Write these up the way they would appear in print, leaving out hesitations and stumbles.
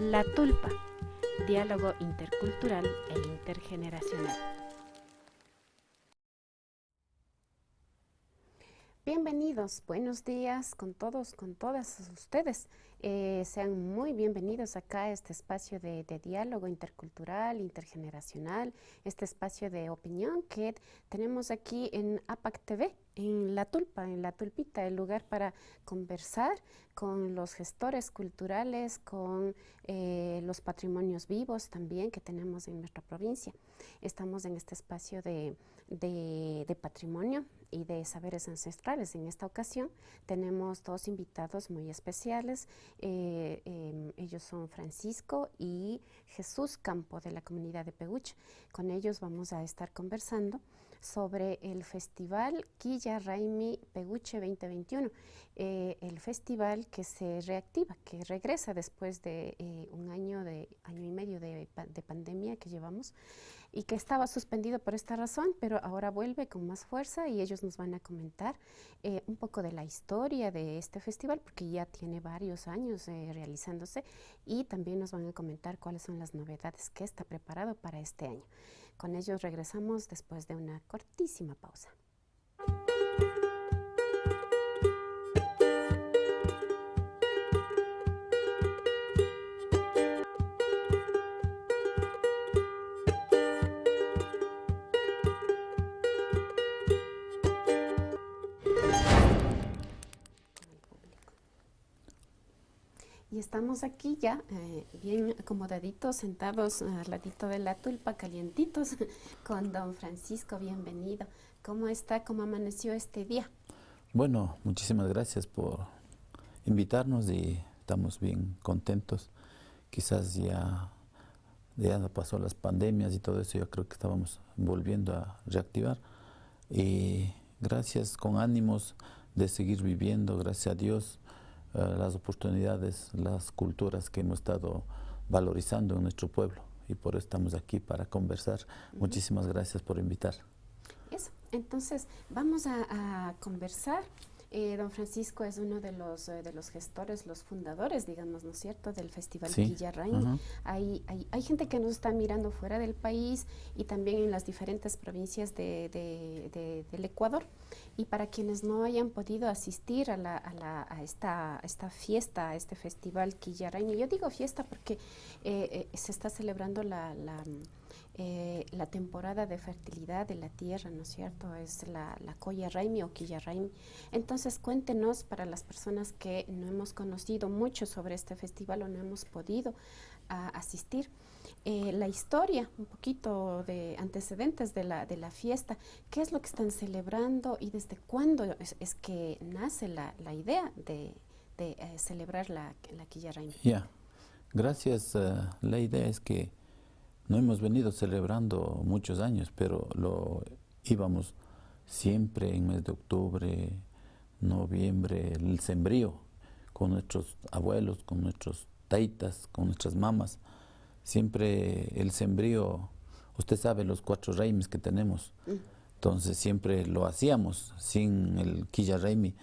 La Tulpa, diálogo intercultural e intergeneracional. Bienvenidos, buenos días con todos, con todas ustedes. Sean muy bienvenidos acá a este espacio de diálogo intercultural, intergeneracional, este espacio de opinión que tenemos aquí en APAC TV, en La Tulpa, en La Tulpita, el lugar para conversar con los gestores culturales, con los patrimonios vivos también que tenemos en nuestra provincia. Estamos en este espacio de patrimonio y de saberes ancestrales. En esta ocasión tenemos dos invitados muy especiales. Ellos son Francisco y Jesús Campo de la comunidad de Peguche. Con ellos vamos a estar conversando sobre el Festival Quilla Raimi Peguche 2021, el festival que se reactiva, que regresa después de un año y medio de pandemia que llevamos y que estaba suspendido por esta razón, pero ahora vuelve con más fuerza y ellos nos van a comentar un poco de la historia de este festival, porque ya tiene varios años realizándose, y también nos van a comentar cuáles son las novedades que está preparado para este año. Con ellos regresamos después de una cortísima pausa. Y estamos aquí ya bien acomodaditos, sentados al ladito de la tulpa, calientitos, con don Francisco. Bienvenido. ¿Cómo está? ¿Cómo amaneció este día? Bueno, muchísimas gracias por invitarnos y estamos bien contentos. Quizás ya pasó las pandemias y todo eso, yo creo que estábamos volviendo a reactivar. Y gracias, con ánimos de seguir viviendo, gracias a Dios, las oportunidades, las culturas que hemos estado valorizando en nuestro pueblo, y por eso estamos aquí para conversar. Muchísimas gracias por invitar. Eso, entonces vamos a conversar. Don Francisco es uno de los gestores, los fundadores, digamos, ¿no es cierto?, del Festival Quilla Raimi. Hay gente que nos está mirando fuera del país y también en las diferentes provincias del Ecuador. Y para quienes no hayan podido asistir a esta fiesta, a este Festival Quilla Raimi, yo digo fiesta porque se está celebrando la temporada de fertilidad de la tierra, ¿no es cierto? Es la Colla Raimi o Quilla Raimi. Entonces, cuéntenos, para las personas que no hemos conocido mucho sobre este festival o no hemos podido asistir, la historia, un poquito de antecedentes de la fiesta. ¿Qué es lo que están celebrando y desde cuándo es que nace la idea de celebrar la Quilla Raimi? Gracias. La idea es que no hemos venido celebrando muchos años, pero lo íbamos siempre en mes de octubre, noviembre, el sembrío, con nuestros abuelos, con nuestros taitas, con nuestras mamás. Siempre el sembrío, usted sabe los 4 raimis que tenemos, entonces siempre lo hacíamos sin el Quilla Raimi.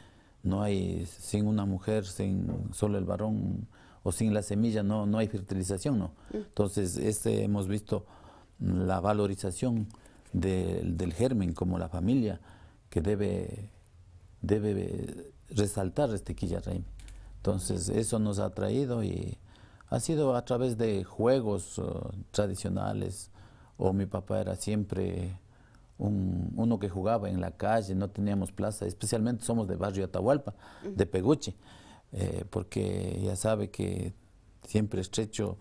No hay, sin una mujer, sin solo el varón, o sin la semilla no hay fertilización, ¿no? Entonces hemos visto la valorización del germen como la familia, que debe resaltar este Quilla Raimi. Entonces eso nos ha traído, y ha sido a través de juegos tradicionales, o mi papá era siempre uno que jugaba en la calle, no teníamos plaza, especialmente somos de barrio Atahualpa, de Peguche. Porque ya sabe que siempre estrecho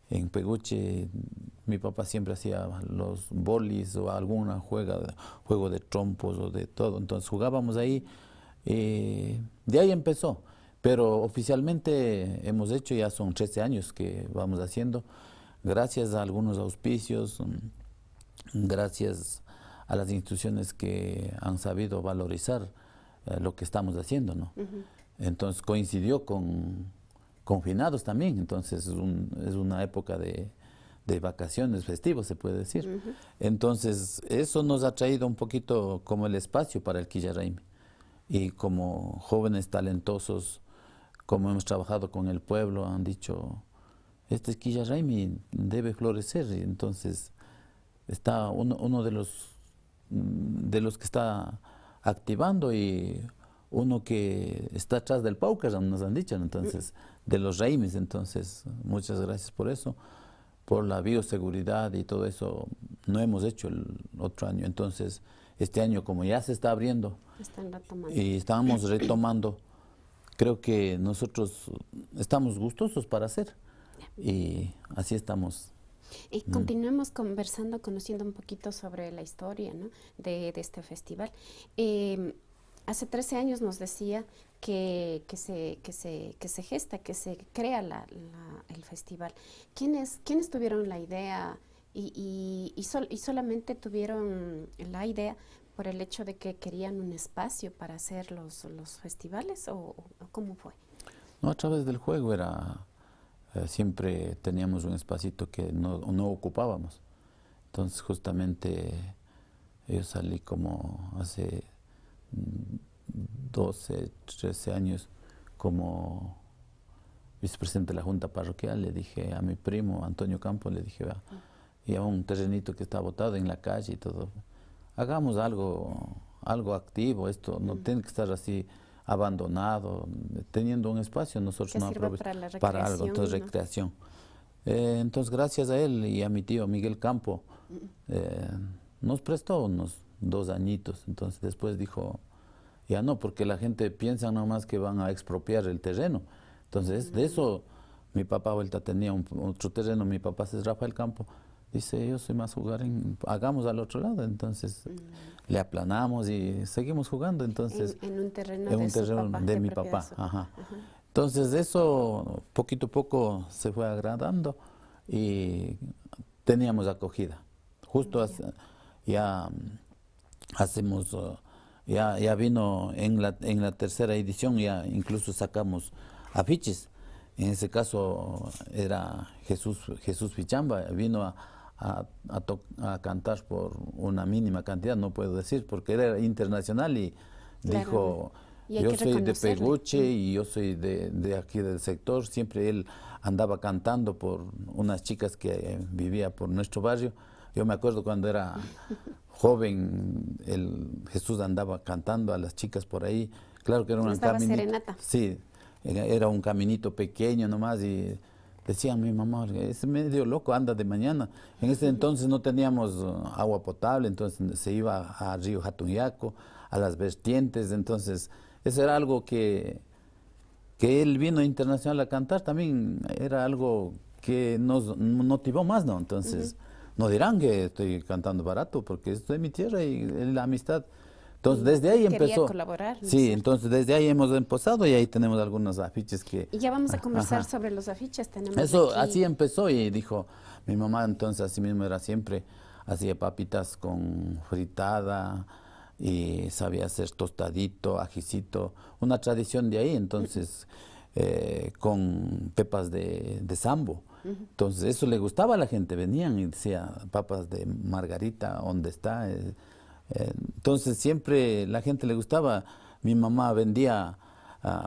en Peguche, mi papá siempre hacía los bolis o alguna juego de trompos o de todo, entonces jugábamos ahí, de ahí empezó, pero oficialmente hemos hecho, ya son 13 años que vamos haciendo, gracias a algunos auspicios, gracias a las instituciones que han sabido valorizar lo que estamos haciendo, ¿no? Entonces coincidió con finados también, entonces es una época de vacaciones, festivos se puede decir. Entonces eso nos ha traído un poquito como el espacio para el Quilla Raimi. Y como jóvenes talentosos, como hemos trabajado con el pueblo, han dicho, este Quilla Raimi debe florecer. Y entonces está uno de los que está activando y uno que está atrás del Paucar, nos han dicho, entonces, de los Raimis. Entonces, muchas gracias por eso, por la bioseguridad y todo eso. No hemos hecho el otro año, entonces, este año como ya se está abriendo y estamos retomando, creo que nosotros estamos gustosos para hacer y así estamos. Y continuemos conversando, conociendo un poquito sobre la historia, ¿no?, de este festival. Hace 13 años nos decía que se gesta, que se crea el festival. ¿Quiénes tuvieron la idea y solamente tuvieron la idea por el hecho de que querían un espacio para hacer los festivales o cómo fue? No, a través del juego era... siempre teníamos un espacito que no ocupábamos. Entonces justamente yo salí como hace 12, 13 años como vicepresidente de la Junta Parroquial. Le dije a mi primo Antonio Campos, le dije, y a un terrenito que está botado en la calle y todo, hagamos algo activo, esto no tiene que estar así abandonado, teniendo un espacio nosotros no aprovechamos para algo, entonces recreación. Entonces gracias a él y a mi tío Miguel Campo nos prestó unos 2 añitos. Entonces después dijo, ya no, porque la gente piensa nomás que van a expropiar el terreno. Entonces de eso mi papá ahorita tenía otro terreno, mi papá es Rafael Campo, dice, yo soy más jugar hagamos al otro lado. Entonces le aplanamos y seguimos jugando. Entonces en un terreno de mi papá. Ajá. Entonces eso poquito a poco se fue agradando y teníamos acogida. Justo ya hacemos, ya vino en la tercera edición, ya incluso sacamos afiches. En ese caso era Jesús Fichamba, vino a cantar por una mínima cantidad, no puedo decir, porque era internacional y dijo, yo soy de Peguche y yo soy de aquí del sector. Siempre él andaba cantando por unas chicas que vivía por nuestro barrio. Yo me acuerdo cuando era joven, Jesús andaba cantando a las chicas por ahí. Claro que era una caminito. Serenata. Sí, era un caminito pequeño nomás y decían mi mamá, es medio loco, anda de mañana. En ese entonces no teníamos agua potable, entonces se iba a Río Jatuyaco, a las vertientes. Entonces eso era algo que él vino internacional a cantar, también era algo que nos motivó más, ¿no? Entonces no dirán que estoy cantando barato, porque esto es mi tierra y la amistad. Entonces desde ahí empezó. Colaborar, ¿no? Sí, entonces desde ahí hemos empezado y ahí tenemos algunos afiches que... Y ya vamos a conversar sobre los afiches. Tenemos eso, aquí. así empezó y dijo, mi mamá entonces así mismo era siempre, hacía papitas con fritada y sabía hacer tostadito, ajicito, una tradición de ahí, entonces con pepas de sambo. Entonces eso le gustaba a la gente, venían y decía, papas de margarita, ¿dónde está? Entonces siempre la gente le gustaba. Mi mamá vendía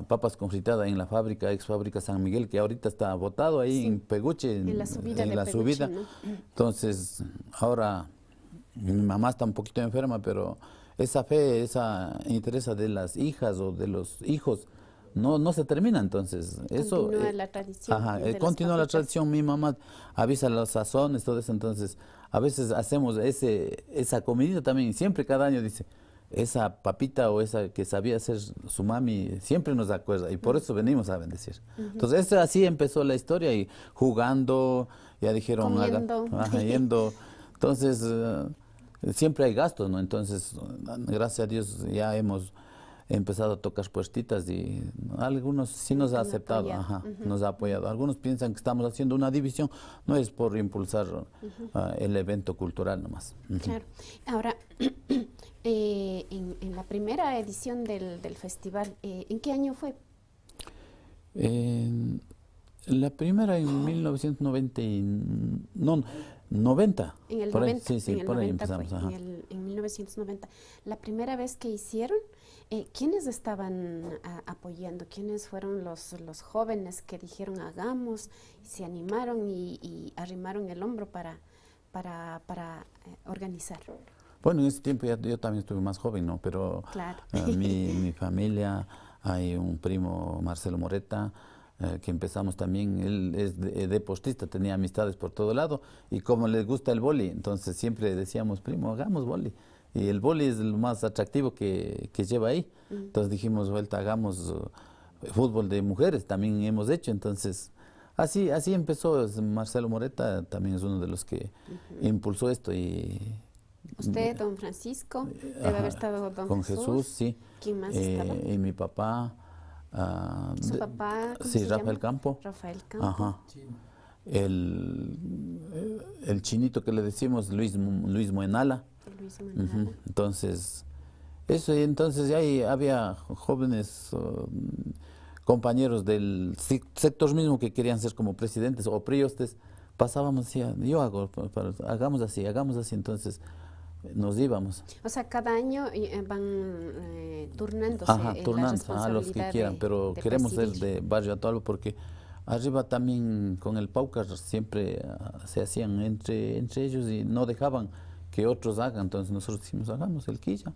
papas con fritada en la fábrica, ex fábrica San Miguel, que ahorita está botado ahí en Peguche, en la subida de Peguche, subida. ¿no? Entonces ahora mi mamá está un poquito enferma, pero esa fe, esa interés de las hijas o de los hijos no se termina. Entonces eso continúa la tradición. Continúa la tradición. Mi mamá avisa los sazones, todo eso. Entonces a veces hacemos esa comidita también, siempre cada año dice, esa papita o esa que sabía hacer su mami, siempre nos acuerda y por eso venimos a bendecir. Entonces así empezó la historia y jugando, ya dijeron, yendo. Entonces siempre hay gastos, ¿no? Entonces gracias a Dios ya hemos empezado a tocar puertitas y algunos sí nos ha aceptado, nos ha apoyado. Algunos piensan que estamos haciendo una división, no es por impulsar el evento cultural nomás. Claro. Ahora, en la primera edición del festival, ¿en qué año fue? La primera en 1990 90. En el por 90. Ahí, sí, en el por 90 ahí empezamos. fue. En 1990. La primera vez que hicieron, ¿quiénes estaban apoyando? ¿Quiénes fueron los jóvenes que dijeron hagamos, y se animaron y arrimaron el hombro para organizar? Bueno, en ese tiempo yo también estuve más joven, ¿no? Pero Claro. mi familia, hay un primo, Marcelo Moreta, que empezamos también, él es deportista, tenía amistades por todo lado, y como les gusta el vóley, entonces siempre decíamos, primo, hagamos vóley. Y el vóley es lo más atractivo que lleva ahí. Entonces dijimos, vuelta, hagamos fútbol de mujeres, también hemos hecho. Entonces, así empezó. Marcelo Moreta también es uno de los que impulsó esto. Y Usted, don Francisco, debe haber estado don con Jesús, sí. ¿Quién más estaba? Y mi papá. ¿Su papá? ¿Cómo Sí, se Rafael llama? Campo. Rafael Campo. Ajá. El chinito que le decimos, Luis Muenala. Luis Manuel. Entonces, eso, y entonces ya ahí había jóvenes compañeros del sector mismo que querían ser como presidentes o priostes. Pasábamos, decía, yo hago, hagamos así, entonces nos íbamos. O sea, cada año van turnándose Ajá, la turnando a responsabilidad los que quieran, pero de queremos ser presidir. de Barrio Atualpa porque arriba también con el Paucar siempre se hacían entre ellos y no dejaban que otros hagan, entonces nosotros decimos, hagamos el quilla,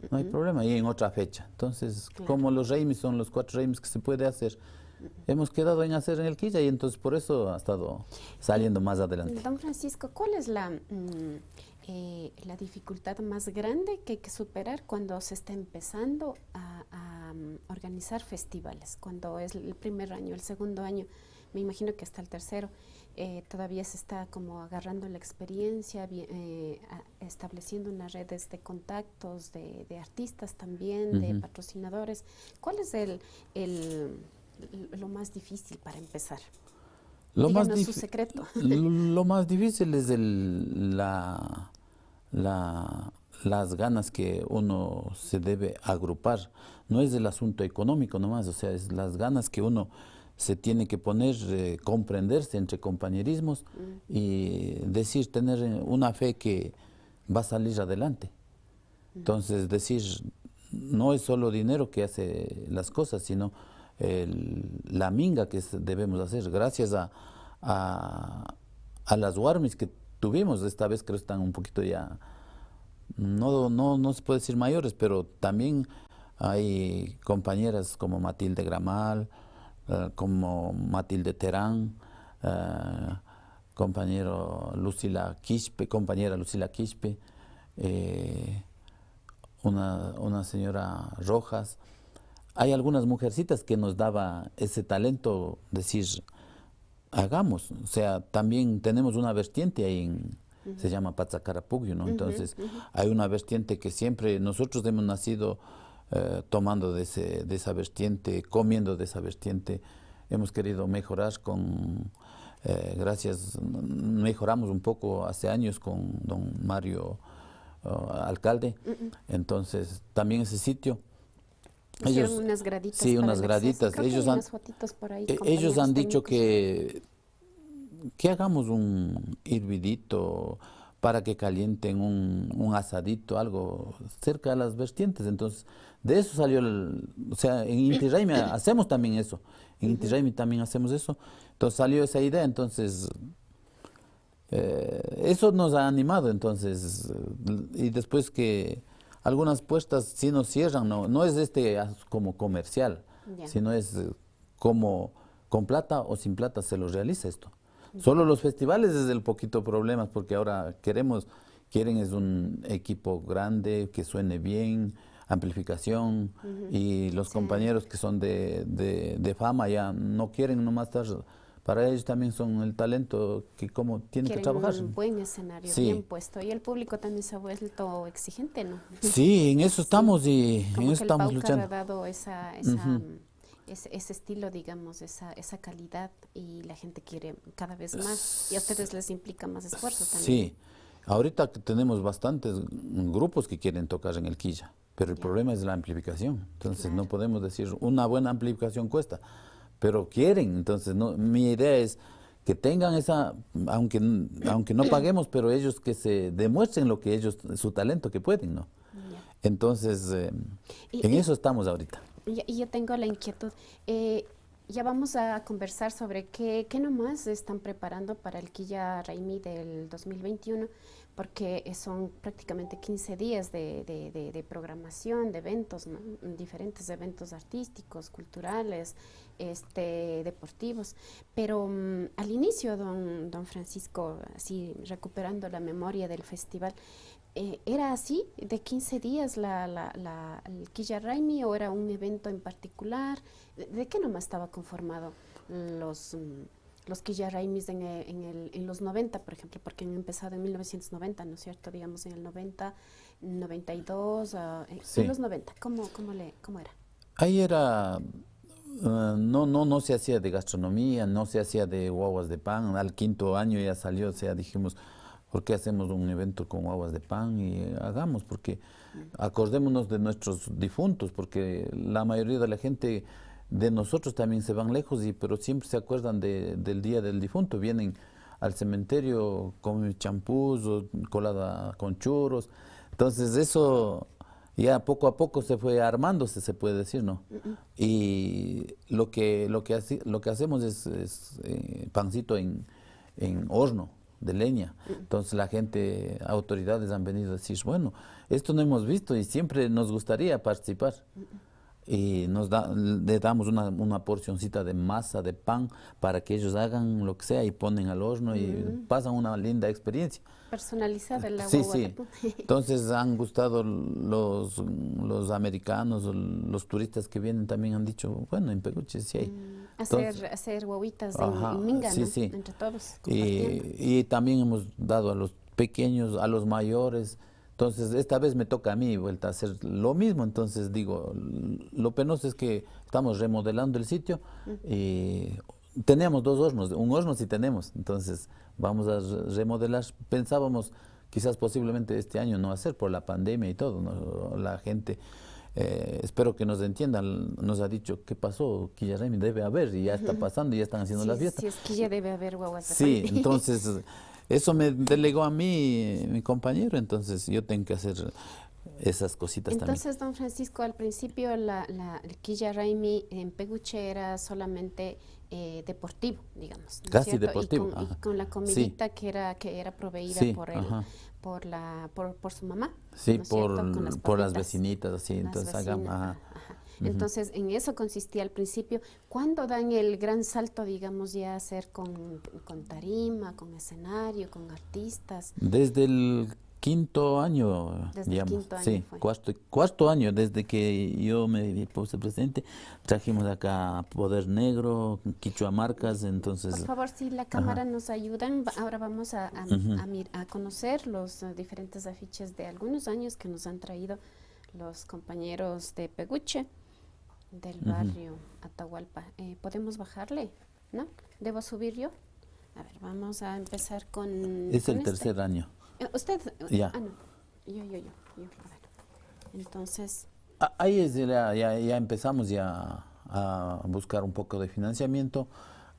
no hay problema, y en otra fecha. Entonces, Claro. como los reimis son los 4 reimis que se puede hacer, hemos quedado en hacer en el quilla y entonces por eso ha estado saliendo más adelante. Don Francisco, ¿cuál es la dificultad más grande que hay que superar cuando se está empezando a organizar festivales? Cuando es el primer año, el segundo año, me imagino que hasta el tercero, todavía se está como agarrando la experiencia, estableciendo unas redes de contactos, de artistas también, de patrocinadores. ¿Cuál es lo más difícil para empezar? Díganos su secreto. Lo más difícil es las ganas que uno se debe agrupar. No es el asunto económico nomás, o sea, es las ganas que uno se tiene que poner, comprenderse entre compañerismos y decir, tener una fe que va a salir adelante. Entonces, decir, no es solo dinero que hace las cosas, sino la minga que debemos hacer. Gracias a las warmis que tuvimos, esta vez creo que están un poquito ya, no se puede decir mayores, pero también hay compañeras como Matilde Gramal, como Matilde Terán, compañera Lucila Quispe, una señora Rojas. Hay algunas mujercitas que nos daba ese talento, decir, hagamos. O sea, también tenemos una vertiente ahí se llama Patzacarapugio, ¿no? Entonces, hay una vertiente que siempre nosotros hemos nacido tomando de esa vertiente, comiendo de esa vertiente. Hemos querido mejorar mejoramos un poco hace años con don Mario, alcalde. Entonces, también ese sitio. Hicieron unas graditas. Sí, para unas el graditas. acceso. Creo que hay unas fotitos por ahí, Ellos han dicho técnicos. que hagamos un hervidito para que calienten un asadito, algo cerca de las vertientes. Entonces, de eso salió, o sea, en Inti Raymi hacemos también eso. En Inti Raymi también hacemos eso. Entonces salió esa idea, entonces eso nos ha animado. Entonces, y después que algunas puestas sí nos cierran, no es como comercial, sino es como con plata o sin plata se lo realiza esto. Solo los festivales es el poquito problemas porque ahora quieren es un equipo grande, que suene bien, amplificación, y los compañeros que son de fama ya no quieren nomás estar, para ellos también son el talento que como tienen que trabajar. Un buen escenario, bien puesto, y el público también se ha vuelto exigente, ¿no? Sí, en eso estamos y como en eso estamos luchando. ha dado ese estilo, digamos, esa calidad, y la gente quiere cada vez más, y a ustedes les implica más esfuerzo también. Sí, ahorita tenemos bastantes grupos que quieren tocar en el quilla, pero el problema es la amplificación. Entonces no podemos decir, una buena amplificación cuesta, pero quieren. Entonces mi idea es que tengan esa, aunque no paguemos, pero ellos que se demuestren lo que ellos, su talento que pueden, ¿no? Ya. Entonces, en Y eso estamos ahorita. y yo tengo la inquietud. Ya vamos a conversar sobre qué nomás están preparando para el Quilla Raimi del 2021, porque son prácticamente 15 días de programación, de eventos, ¿no? Diferentes eventos artísticos, culturales, deportivos. Pero al inicio, don Francisco, así recuperando la memoria del festival, ¿era así, de 15 días el Quilla Raimi, o era un evento en particular? ¿De qué nomás estaba conformado los, los Quilla Raimis en los 90, por ejemplo? Porque han empezado en 1990, ¿no es cierto? Digamos en el 90, 92, en Sí. los 90, ¿cómo era? Ahí era, no se hacía de gastronomía, no se hacía de guaguas de pan. Al quinto año ya salió, o sea, dijimos, ¿por qué hacemos un evento con guaguas de pan? Y hagamos, porque acordémonos de nuestros difuntos, porque la mayoría de la gente de nosotros también se van lejos, pero siempre se acuerdan del día del difunto. Vienen al cementerio, comen champús o colada con churros. Entonces eso ya poco a poco se fue armándose, se puede decir, ¿no? Y lo que hacemos es pancito en horno de leña. Entonces la gente, autoridades han venido a decir, bueno, esto no hemos visto y siempre nos gustaría participar. Y le damos una porcioncita de masa, de pan, para que ellos hagan lo que sea y ponen al horno y pasan una linda experiencia. Personalizada la Sí, guagua de sí. pan. Entonces han gustado los americanos, los turistas que vienen también han dicho, bueno, en Peguche sí hay. Hacer guaguitas Ajá, en minga, sí, ¿no? sí. Entre todos, compartiendo. Y también hemos dado a los pequeños, a los mayores. Entonces, esta vez me toca a mí vuelta a hacer lo mismo. Entonces, digo, lo penoso es que estamos remodelando el sitio y teníamos dos hornos, un horno sí tenemos. Entonces, vamos a remodelar. Pensábamos quizás posiblemente este año no hacer por la pandemia y todo, ¿no? La gente, espero que nos entiendan, nos ha dicho, ¿qué pasó? Quilla Raimi debe haber y ya está pasando y ya están haciendo la fiesta. Sí, es que ya debe haber guaguas de Sí, pan. entonces eso me delegó a mí mi compañero, entonces yo tengo que hacer esas cositas también. Entonces, don Francisco, al principio el Quilla Raimi en Peguche era solamente deportivo, digamos, ¿no es Casi cierto? deportivo. Y con la Sí, comidita que era proveída sí, por ajá. por su mamá, Sí, ¿no es cierto? Con las por las papitas, vecinitas, así, las entonces hagamos, vecinas, ajá. ajá. Entonces, en eso consistía al principio. ¿Cuándo dan el gran salto, digamos, ya a hacer con tarima, con escenario, con artistas? Desde el quinto año, Desde el digamos, quinto año sí, fue. cuarto año, desde que yo me puse presidente, trajimos acá Poder Negro, Quichua Marcas, entonces, Por favor, si la cámara nos ayudan, ahora vamos a conocer los diferentes afiches de algunos años que nos han traído los compañeros de Peguche, del barrio Atahualpa. ¿Podemos bajarle? ¿No? ¿Debo subir yo? A ver, vamos a empezar con es el este. tercer año. ¿Usted? Ya. Ah, no. Yo. A ver. Entonces, Ahí es ya empezamos ya a buscar un poco de financiamiento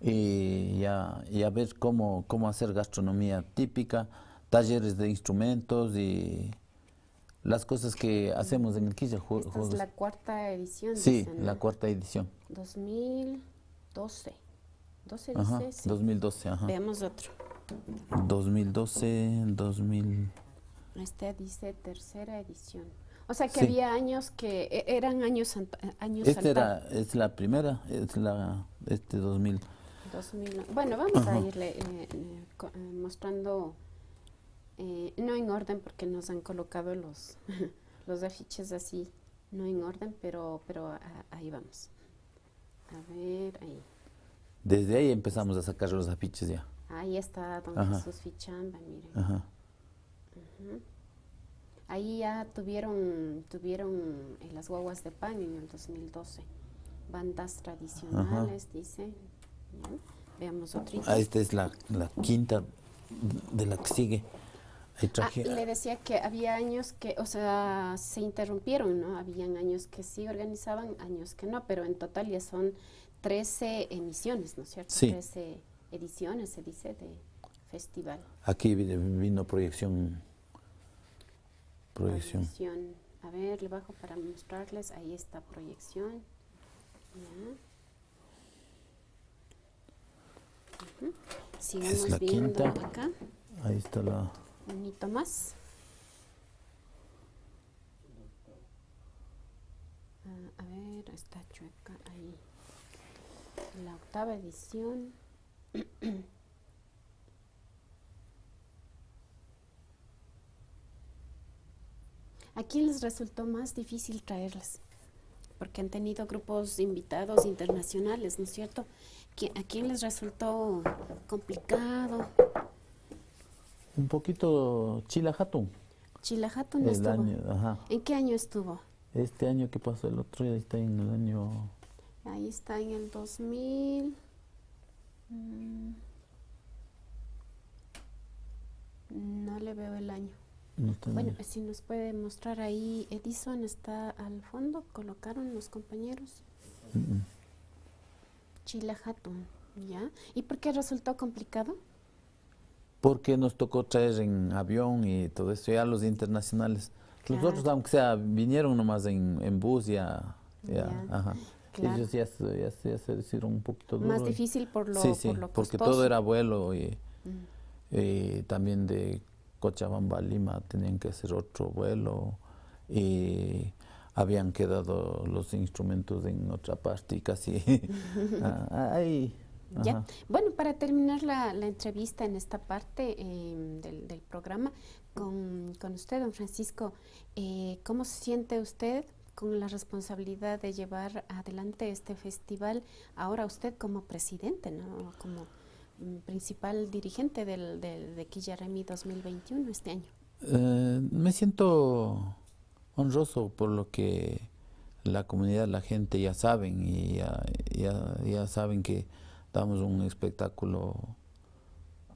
y a ver cómo hacer gastronomía típica, talleres de instrumentos y las cosas que hacemos en el Quilla. esta es la cuarta edición, Sí, dicen, la ¿no? cuarta edición. 2012. 12 Ajá, dice, sí. 2012, ajá. Veamos otro. 2012, 2000. Este dice tercera edición. O sea que Sí. había años que eran años Es la primera, es 2000. 2000. Bueno, vamos a irle mostrando, no en orden porque nos han colocado los afiches así, no en orden, pero ahí vamos. A ver, ahí. Desde ahí empezamos a sacar los afiches ya. Ahí está don Ajá. Jesús Fichamba, miren. Ajá. Ahí ya tuvieron las guaguas de pan en el 2012. Bandas tradicionales, dice. Bien. Veamos otrito. Esta es la quinta de la que sigue. Ahí traje. Le decía que había años que, o sea, se interrumpieron, ¿no? Habían años que sí organizaban, años que no, pero en total ya son 13 emisiones, ¿no es cierto? Sí. 13 ediciones, se dice, de festival. Aquí vino proyección. Proyección. A ver, le bajo para mostrarles. Ahí está proyección. Ya. Sigamos Es la viendo quinta. acá. Ahí está la... Un hito más. A ver, está chueca ahí. La 8ª edición. ¿A quién les resultó más difícil traerlas? Porque han tenido grupos invitados internacionales, ¿no es cierto? ¿A quién les resultó complicado? Un poquito Chila Hatun. Chila Hatun no estuvo. Ajá. ¿En qué año estuvo? Este año que pasó, el otro día está en el año... Ahí está en el 2000. No le veo el año. No está Bueno, bien. si nos puede mostrar ahí, Edison está al fondo, colocaron los compañeros. Chila Hatun, ¿ya? ¿Y por qué resultó complicado? Porque nos tocó traer en avión y todo eso, ya los internacionales. Los Claro. otros, aunque sea, vinieron nomás en bus, ya ajá. Claro. Ellos ya se hicieron un poquito duro. Más difícil por lo, sí, sí, por lo porque costoso. todo era vuelo y también de Cochabamba a Lima tenían que hacer otro vuelo y habían quedado los instrumentos en otra parte y casi ahí. ¿Ya? Bueno, para terminar la entrevista en esta parte del programa con usted, don Francisco, ¿cómo se siente usted con la responsabilidad de llevar adelante este festival? Ahora usted como presidente, ¿no? Como principal dirigente de Quillaremi 2021 este año. Me siento honroso por lo que la comunidad, la gente ya saben y ya saben que damos un espectáculo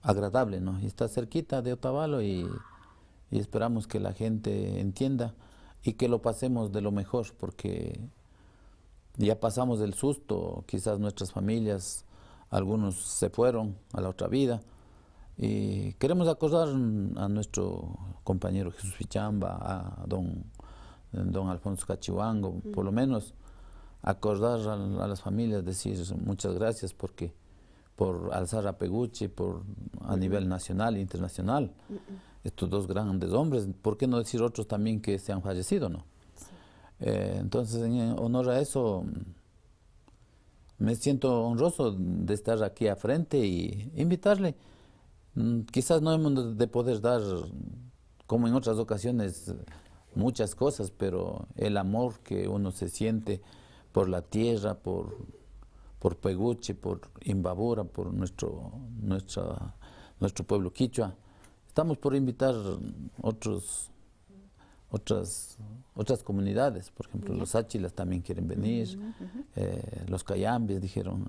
agradable, ¿no? Y está cerquita de Otavalo y esperamos que la gente entienda y que lo pasemos de lo mejor, porque ya pasamos del susto, quizás nuestras familias, algunos se fueron a la otra vida y queremos acordar a nuestro compañero Jesús Fichamba, a don Alfonso Cachihuango, por lo menos acordar a las familias, decir muchas gracias por alzar a Peguchi a nivel nacional e internacional. Estos dos grandes hombres, ¿por qué no decir otros también que se han fallecido, no? Sí. Entonces, en honor a eso, me siento honroso de estar aquí a frente y invitarle. Quizás no hemos de poder dar, como en otras ocasiones, muchas cosas, pero el amor que uno se siente por la tierra, por Peguchi, por Imbabura, por nuestro pueblo quichua. Estamos por invitar otras comunidades, por ejemplo, los Áchilas también quieren venir, los Cayambis dijeron,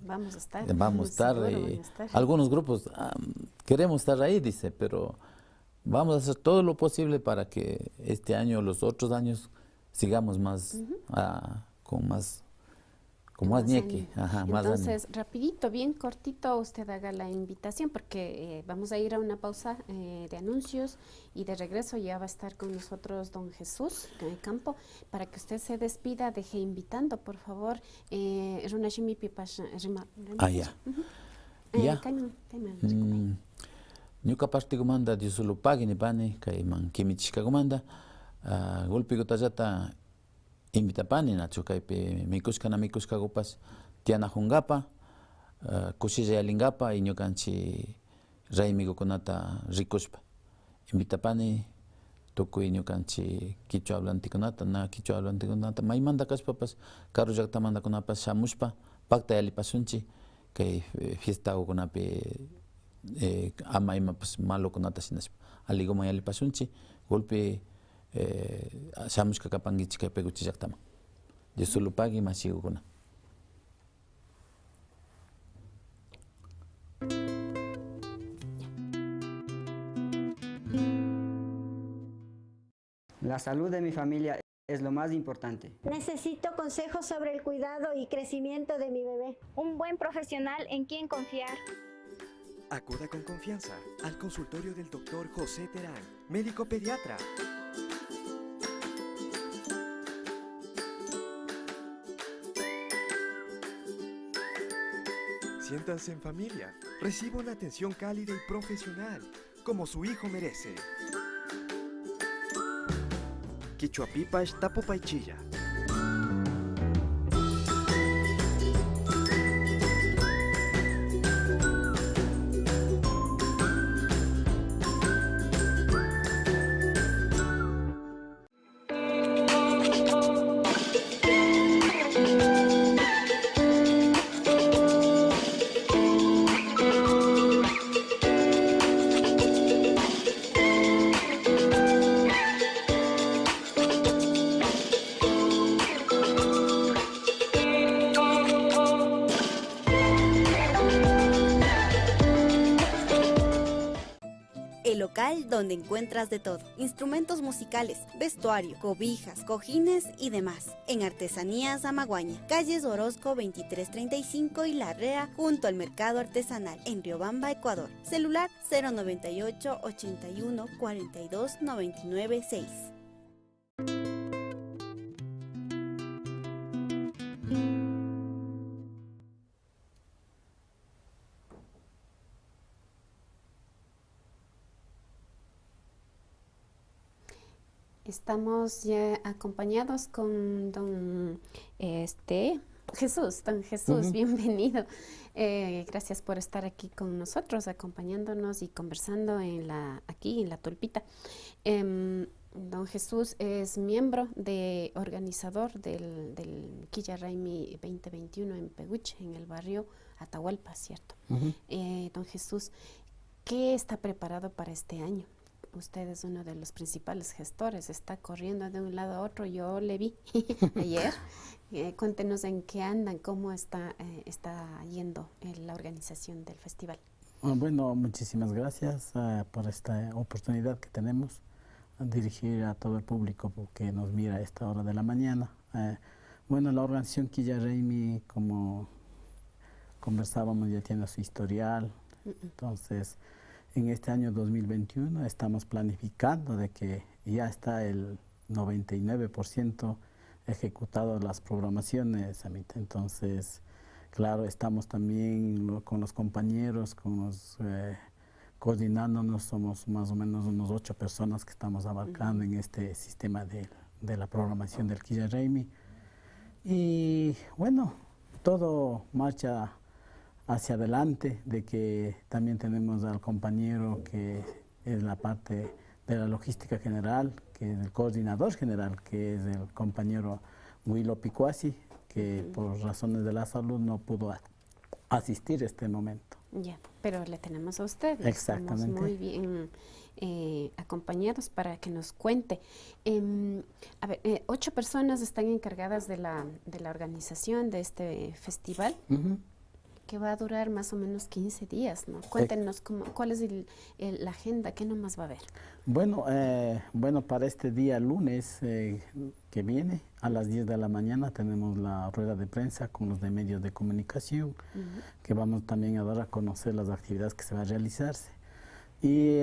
vamos a estar. Vamos a estar. Algunos grupos queremos estar ahí, dice, pero vamos a hacer todo lo posible para que este año, los otros años, sigamos más, con más ñeque. Entonces, rapidito, bien cortito, usted haga la invitación porque vamos a ir a una pausa de anuncios y de regreso ya va a estar con nosotros don Jesús en el campo para que usted se despida, deje invitando, por favor. Ya. Ñuka partikumanta disulupagi nipani kay man kimichishkakumanta golpikutallata invitapani nachu kaypi mikushkakupas tianajunkapa kushillayalinkapa y ñukanchik raymikukunata rikushpa invitapani tukuy ñukanchik quichua hablantikunata quichua hablantikunata maymanta kashpapas Carro llaqtamantakunapas shamushpa paktayalipasunchik kay fiestakunapi ama imapas malokunata shinashpa aliguman yalipasunchik golpe shamushka kapankichik kay Peguchi llaqtaman Disulupagi mashigukuna. La salud de mi familia es lo más importante. Necesito consejos sobre el cuidado y crecimiento de mi bebé. Un buen profesional en quien confiar. Acuda con confianza al consultorio del Dr. José Terán, médico pediatra. Siéntanse en familia. Reciba una atención cálida y profesional, como su hijo merece. Quichuapipash Tapopaichilla. El local donde encuentras de todo: instrumentos musicales, vestuario, cobijas, cojines y demás. En Artesanías Amaguaña, calles Orozco 2335 y Larrea, junto al Mercado Artesanal, en Riobamba, Ecuador. Celular 098 81 42 99 6. Estamos ya acompañados con don Jesús. Don Jesús, bienvenido. Gracias por estar aquí con nosotros, acompañándonos y conversando aquí en La Tulpita. Don Jesús es miembro organizador del Quilla Raimi 2021 en Pehuich, en el barrio Atahualpa, ¿cierto? Don Jesús, ¿qué está preparado para este año? Usted es uno de los principales gestores, está corriendo de un lado a otro, yo le vi ayer. Cuéntenos en qué andan, cómo está yendo la organización del festival. Bueno, muchísimas gracias por esta oportunidad que tenemos a dirigir a todo el público que nos mira a esta hora de la mañana. Bueno, la organización Quilla Raimi, como conversábamos, ya tiene su historial, entonces en este año 2021 estamos planificando de que ya está el 99% ejecutado las programaciones, Amita. Entonces, claro, estamos también con los compañeros, coordinándonos, somos más o menos unos 8 personas que estamos abarcando en este sistema de la programación del Quilla Raimi. Y bueno, todo marcha hacia adelante, de que también tenemos al compañero que es la parte de la logística general, que es el coordinador general, que es el compañero Huilo Picuasi, que por razones de la salud no pudo asistir este momento. Ya, pero le tenemos a usted. Exactamente. Estamos muy bien acompañados para que nos cuente. A ver, 8 personas están encargadas de la organización de este festival. Que va a durar más o menos 15 días, ¿no? Cuéntenos cuál es la agenda, qué nomás va a haber. Bueno, para este día lunes que viene, a las 10 de la mañana, tenemos la rueda de prensa con los de medios de comunicación, que vamos también a dar a conocer las actividades que se van a realizarse. Y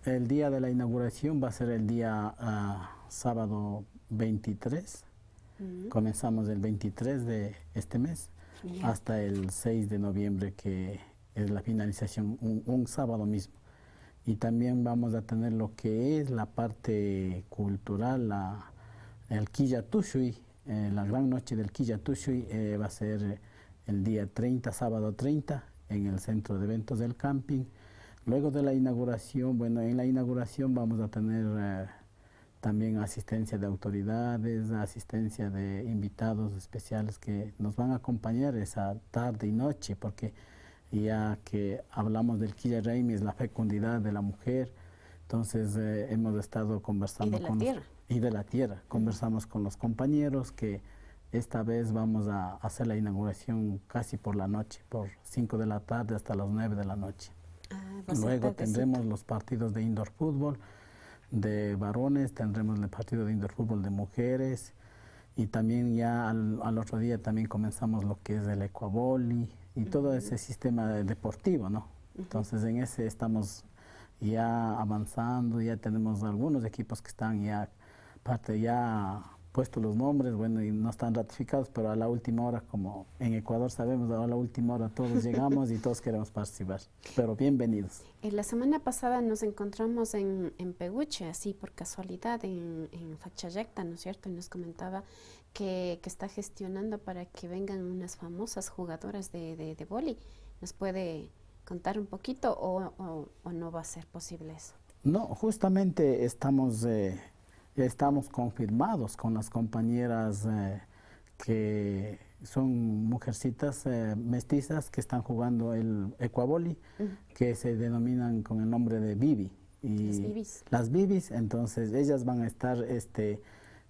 el día de la inauguración va a ser el día sábado 23, comenzamos el 23 de este mes, hasta el 6 de noviembre, que es la finalización, un sábado mismo. Y también vamos a tener lo que es la parte cultural, el Quilla Tushuy, la gran noche del Quilla Tushuy va a ser el día 30, sábado 30, en el centro de eventos del camping. Luego de la inauguración, bueno, en la inauguración vamos a tener también asistencia de autoridades, asistencia de invitados especiales que nos van a acompañar esa tarde y noche, porque ya que hablamos del Quilla Raimi, es la fecundidad de la mujer. Entonces hemos estado conversando y de la tierra. Conversamos con los compañeros que esta vez vamos a hacer la inauguración casi por la noche, por 5 de la tarde hasta las 9 de la noche. Luego tendremos los partidos de indoor fútbol de varones, tendremos el partido de indoor fútbol de mujeres, y también ya al otro día también comenzamos lo que es el ecuavoli y todo ese sistema deportivo, ¿no? Entonces en ese estamos ya avanzando, ya tenemos algunos equipos que están ya puestos los nombres, bueno, y no están ratificados, pero a la última hora, como en Ecuador sabemos, a la última hora todos llegamos y todos queremos participar, pero bienvenidos. La semana pasada nos encontramos en Peguche, así por casualidad, en Fachayacta, ¿no es cierto? Y nos comentaba que está gestionando para que vengan unas famosas jugadoras de vóley. ¿Nos puede contar un poquito o no va a ser posible eso? No, justamente estamos confirmados con las compañeras que son mujercitas mestizas que están jugando el ecuavoli, que se denominan con el nombre de Bibi. Y las Bibis. Las Bibis, entonces ellas van a estar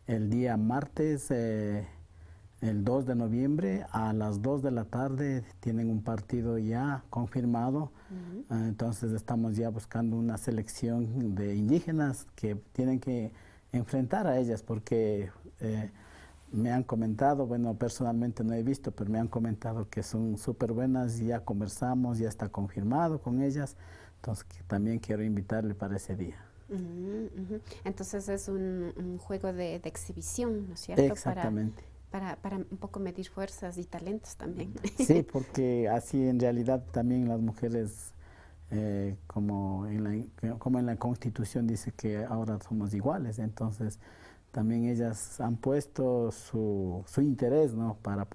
el día martes, el 2 de noviembre, a las 2 de la tarde, tienen un partido ya confirmado. Entonces estamos ya buscando una selección de indígenas que tienen que enfrentar a ellas, porque me han comentado, bueno, personalmente no he visto, pero me han comentado que son súper buenas, ya conversamos, ya está confirmado con ellas, entonces que también quiero invitarle para ese día. Entonces es un juego de exhibición, ¿no es cierto? Exactamente. Para un poco medir fuerzas y talentos también. Sí, porque así en realidad también las mujeres, como en la Constitución dice que ahora somos iguales, entonces también ellas han puesto su interés, ¿no? para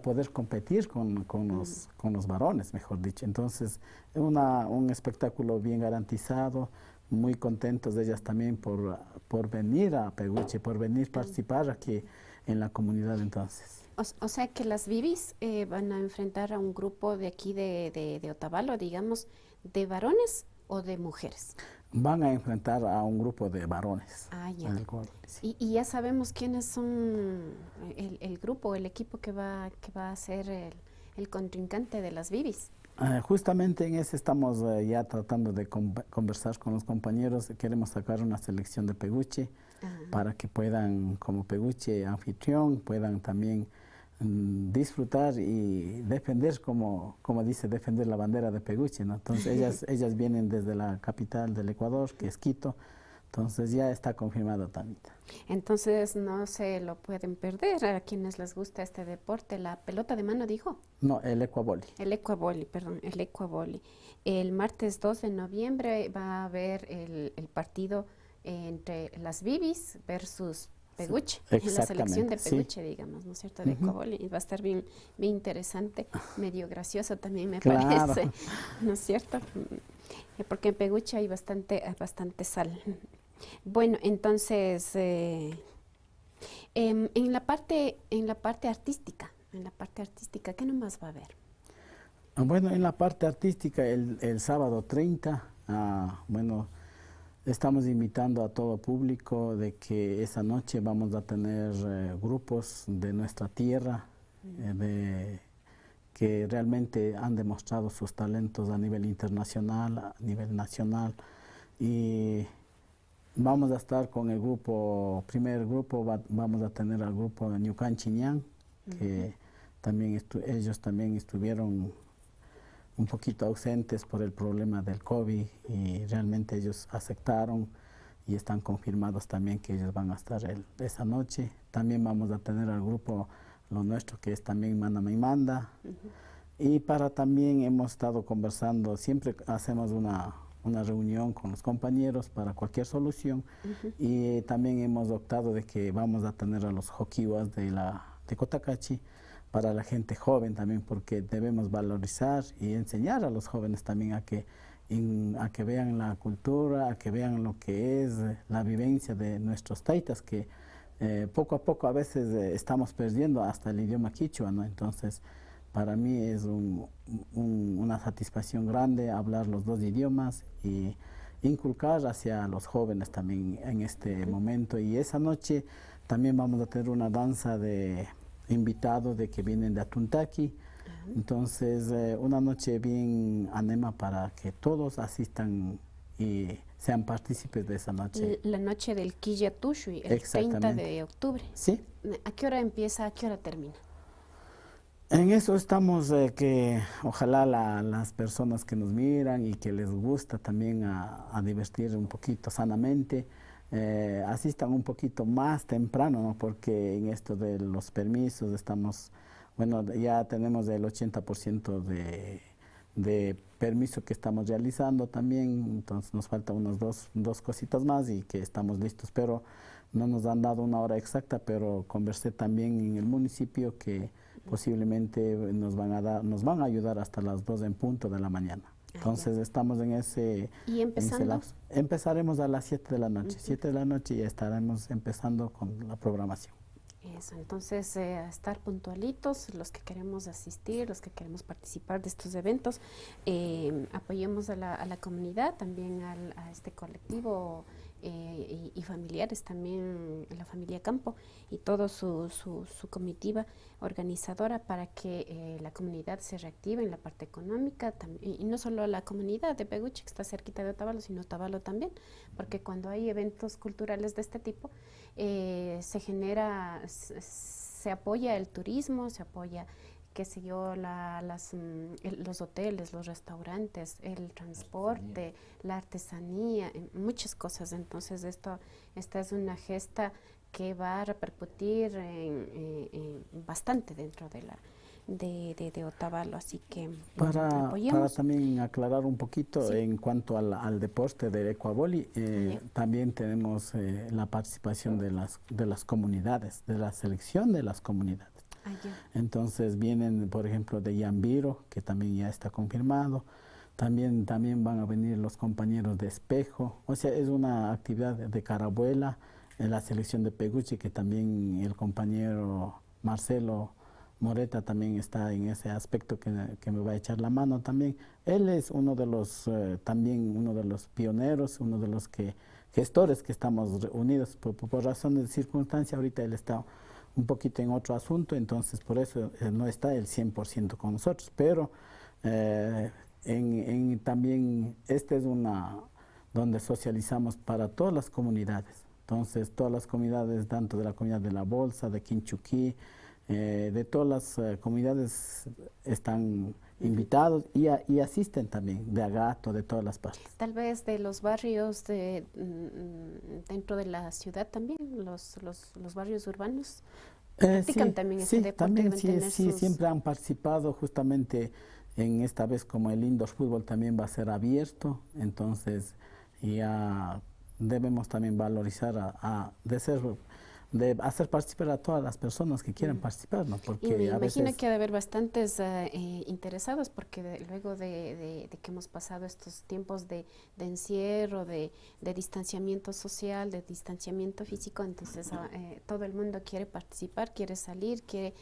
poder competir con los varones, mejor dicho. Entonces, un espectáculo bien garantizado, muy contentos de ellas también por venir a Peguche, por venir a participar aquí en la comunidad entonces. O sea que las Bibis van a enfrentar a un grupo de aquí de Otavalo, digamos, ¿de varones o de mujeres? Van a enfrentar a un grupo de varones. Ah, ya. Sí. Y ya sabemos quiénes son el grupo, el equipo que va a ser el contrincante de las Bibis. Justamente en ese estamos ya tratando de conversar con los compañeros. Queremos sacar una selección de Peguche para que puedan, como Peguche anfitrión, puedan también disfrutar y defender, como dice, defender la bandera de Peguche, ¿no? Entonces ellas vienen desde la capital del Ecuador, que es Quito. Entonces ya está confirmado también. Entonces no se lo pueden perder a quienes les gusta este deporte. La pelota de mano, dijo. No, el ecuavoli. El ecuavoli, perdón, el ecuavoli. El martes 2 de noviembre va a haber el partido entre las Bibis versus Peguche, sí, la selección de Peguche, sí, digamos, ¿no es cierto?, de ecuavoli. Y va a estar bien interesante, medio gracioso también me parece, ¿no es cierto? Porque en Peguche hay bastante sal. Bueno, entonces, en la parte artística, ¿qué nomás va a haber? Bueno, en la parte artística, el sábado 30, bueno, estamos invitando a todo público de que esa noche vamos a tener grupos de nuestra tierra, que realmente han demostrado sus talentos a nivel internacional, a nivel nacional, y vamos a estar con el primer grupo, vamos a tener al grupo de Ñucan Chiñán, que también ellos también estuvieron un poquito ausentes por el problema del COVID y realmente ellos aceptaron y están confirmados también que ellos van a estar esa noche. También vamos a tener al grupo lo nuestro, que es también Manama y Manda. Y también hemos estado conversando, siempre hacemos una reunión con los compañeros para cualquier solución, y también hemos optado de que vamos a tener a los joquiwas de Cotacachi para la gente joven también, porque debemos valorizar y enseñar a los jóvenes también a que vean la cultura, a que vean lo que es la vivencia de nuestros taitas, que poco a poco a veces estamos perdiendo hasta el idioma quichua, ¿no? Entonces, para mí es una satisfacción grande hablar los dos idiomas y inculcar hacia los jóvenes también en este momento. Y esa noche también vamos a tener una danza de invitados que vienen de Atuntaqui. Entonces, una noche bien anema para que todos asistan y sean partícipes de esa noche. La noche del Quilla Tushui, el 30 de octubre. Sí. ¿A qué hora empieza, a qué hora termina? En eso estamos, que ojalá las personas que nos miran y que les gusta también a divertir un poquito sanamente, asistan un poquito más temprano, ¿no? Porque en esto de los permisos estamos, bueno, ya tenemos el 80% de permiso que estamos realizando también, entonces nos faltan unos dos cositas más y que estamos listos, pero no nos han dado una hora exacta, pero conversé también en el municipio que posiblemente nos van a ayudar hasta las 2 en punto de la mañana. Entonces estamos en ese, ¿Y empezando? lapso. Empezaremos a las 7 de la noche. 7 de la noche ya estaremos empezando con la programación. Eso, entonces estar puntualitos, los que queremos asistir, los que queremos participar de estos eventos, apoyemos a la comunidad, también a este colectivo y familiares, también la familia Campo y toda su comitiva organizadora para que la comunidad se reactive en la parte económica y no solo la comunidad de Peguche que está cerquita de Otavalo, sino Otavalo también, porque cuando hay eventos culturales de este tipo se genera, se apoya el turismo, se apoya, qué sé yo, los hoteles, los restaurantes, el transporte, la artesanía, muchas cosas. Entonces esta es una gesta que va a repercutir bastante dentro de Otavalo, así que Para apoyemos. también aclarar un poquito en cuanto al deporte del ecuavoli, también tenemos la participación de las comunidades, de la selección de las comunidades. Entonces vienen, por ejemplo, de Yambiro, que también ya está confirmado. También van a venir los compañeros de Espejo. O sea, es una actividad de Carabuela, en la selección de Peguche, que también el compañero Marcelo Moreta también está en ese aspecto que me va a echar la mano también. Él es uno de los, también uno de los pioneros, uno de los gestores que estamos unidos. Por razones de circunstancia, ahorita él está un poquito en otro asunto, entonces por eso no está el 100% con nosotros, pero también es donde socializamos para todas las comunidades. Entonces todas las comunidades, tanto de la comunidad de La Bolsa, de Quinchuquí, de todas las comunidades están invitados y asisten también, de Agato, de todas las partes. Tal vez de los barrios dentro de la ciudad también, los barrios urbanos, practican también este deporte. También sí, siempre han participado justamente en esta vez, como el indoor fútbol también va a ser abierto, entonces ya debemos también valorizar de hacer participar a todas las personas que quieran participar, ¿no? Porque y me a imagino veces que ha de haber bastantes interesados, porque luego de que hemos pasado estos tiempos de encierro, de distanciamiento social, de distanciamiento físico, entonces todo el mundo quiere participar, quiere salir, quiere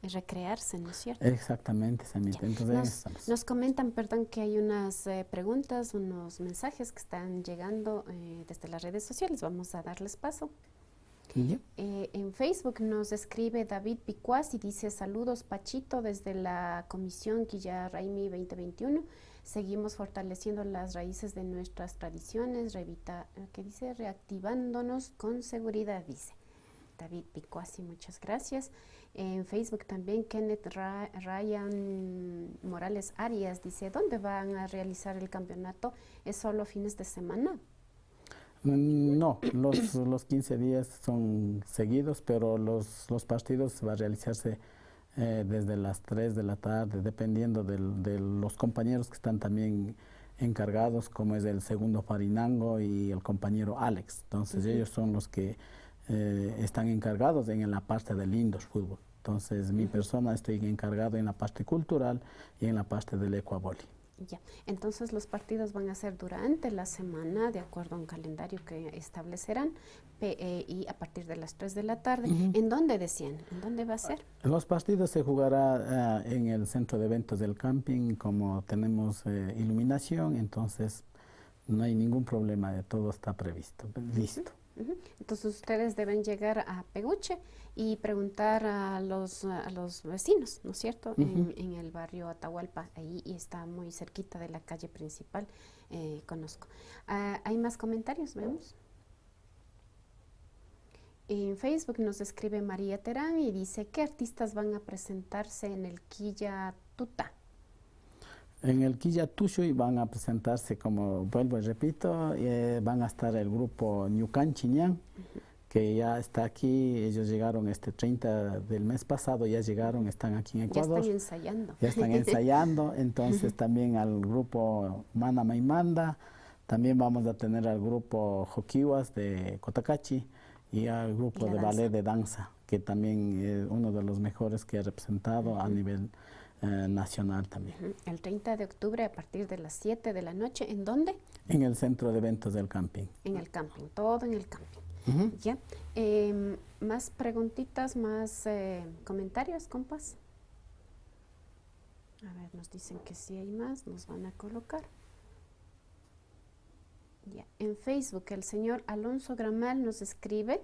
recrearse, ¿no es cierto? Exactamente, Samita. Entonces nos comentan, perdón, que hay unas preguntas, unos mensajes que están llegando desde las redes sociales. Vamos a darles paso. En Facebook nos escribe David Picuas y dice: saludos Pachito desde la Comisión Quilla Raimi 2021. Seguimos fortaleciendo las raíces de nuestras tradiciones, reactivándonos con seguridad, dice David Picuasi, muchas gracias. En Facebook también Kenneth Ryan Morales Arias dice: ¿dónde van a realizar el campeonato? ¿Es solo fines de semana? No, los 15 días son seguidos, pero los partidos van a realizarse desde las 3 de la tarde, dependiendo de los compañeros que están también encargados, como es el segundo Farinango y el compañero Alex. Entonces ellos son los que están encargados en la parte del indoor fútbol. Entonces mi persona estoy encargado en la parte cultural y en la parte del ecuavoli. Ya, entonces los partidos van a ser durante la semana, de acuerdo a un calendario que establecerán, y a partir de las 3 de la tarde. ¿En dónde decían? ¿En dónde va a ser? Los partidos se jugará en el centro de eventos del camping, como tenemos iluminación, entonces no hay ningún problema, todo está previsto, listo. Entonces ustedes deben llegar a Peguche y preguntar a los vecinos, ¿no es cierto? En el barrio Atahualpa, ahí está muy cerquita de la calle principal, conozco. ¿Hay más comentarios? Vemos. En Facebook nos escribe María Terán y dice, ¿qué artistas van a presentarse en el Quilla Tuta? En el Quilla Tushuy van a presentarse, como vuelvo y repito, van a estar el grupo Ñucan Chiñán, que ya está aquí. Ellos llegaron este 30 del mes pasado, ya llegaron, están aquí en Ecuador. Ya están ensayando. Ya están ensayando, entonces también al grupo Mana Maimanda, también vamos a tener al grupo Joquiwas de Cotacachi y al grupo de ballet de danza, que también es uno de los mejores que ha representado a nivel nacional también. El 30 de octubre a partir de las 7 de la noche, ¿en dónde? En el centro de eventos del camping. En el camping, todo en el camping. ¿Ya? Más preguntitas, más comentarios, compas. A ver, nos dicen que si hay más, nos van a colocar. Ya. En Facebook, el señor Alonso Gramal nos escribe,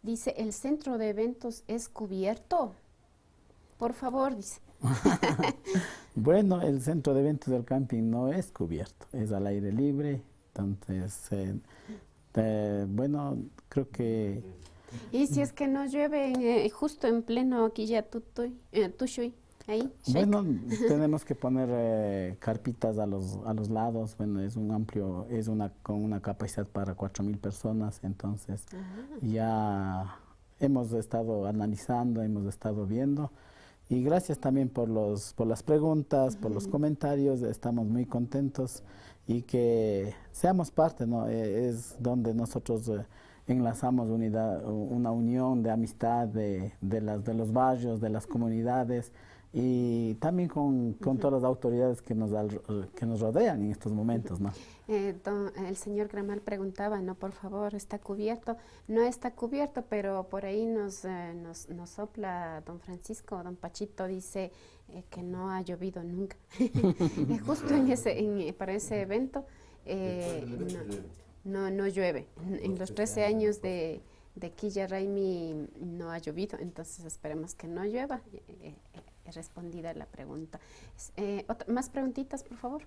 dice, ¿el centro de eventos es cubierto? Por favor, dice. Bueno, el centro de eventos del camping no es cubierto, es al aire libre, entonces, bueno, creo que... ¿Y si es que no llueve justo en pleno Quilla Tushuy? Ahí, bueno, tenemos que poner carpitas a los lados. Bueno, es un amplio, con una capacidad para 4.000 personas, entonces ya hemos estado analizando, hemos estado viendo. Y gracias también por las preguntas, por los comentarios, estamos muy contentos y que seamos parte, ¿no? Es donde nosotros enlazamos una unión de amistad de los barrios, de las comunidades y también con todas las autoridades que nos rodean en estos momentos, ¿no? El señor Gramal preguntaba, no, por favor, ¿está cubierto? No está cubierto, pero por ahí nos sopla don Francisco, don Pachito, dice que no ha llovido nunca. Justo para ese evento no llueve. En los 13 años de Quilla Raimi no ha llovido, entonces esperemos que no llueva. Respondida la pregunta. Más preguntitas, por favor.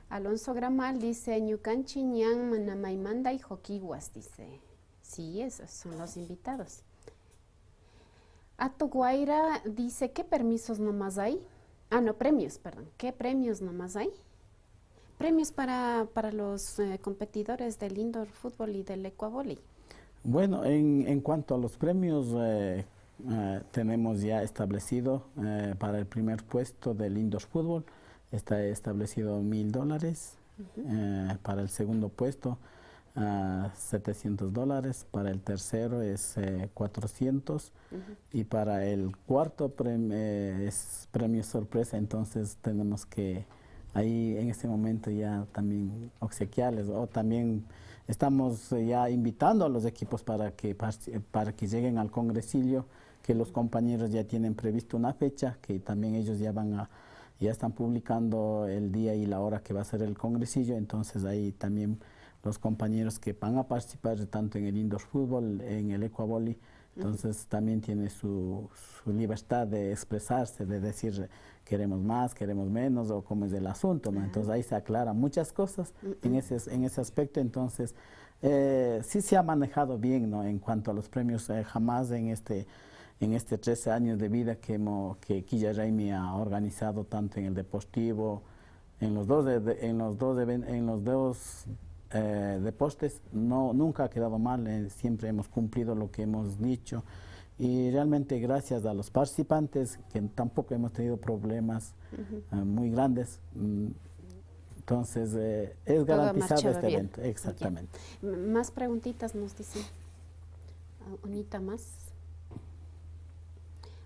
Alonso Gramal dice, Ñucan Chiñán, Manamaimanda y Joquiwas, dice. Sí, esos son los invitados. Ato Guaira dice, ¿qué permisos nomás hay? Premios, perdón. ¿Qué premios nomás hay? Premios para los competidores del indoor fútbol y del ecuavoli. Bueno, en cuanto a los premios, tenemos ya establecido para el primer puesto del indoor fútbol, está establecido $1.000, para el segundo puesto $700, para el tercero es 400 y para el cuarto es premio sorpresa, entonces tenemos que ahí en este momento ya también obsequiarles, o también estamos ya invitando a los equipos para que lleguen al congresillo, que los compañeros ya tienen previsto una fecha, que también ellos ya están publicando el día y la hora que va a ser el congresillo, entonces ahí también los compañeros que van a participar tanto en el indoor fútbol, en el ecuavoli, entonces también tiene su libertad de expresarse, de decir queremos más, queremos menos o cómo es el asunto, ¿no? Entonces ahí se aclaran muchas cosas en ese aspecto, entonces sí se ha manejado bien, ¿no? En cuanto a los premios, jamás en este 13 años de vida que Quilla Raimi ha organizado tanto en el deportivo, en los dos deportes, nunca ha quedado mal, siempre hemos cumplido lo que hemos dicho y realmente gracias a los participantes que tampoco hemos tenido problemas muy grandes, entonces es garantizado este evento, exactamente. Ya. Más preguntitas nos dicen, unita más.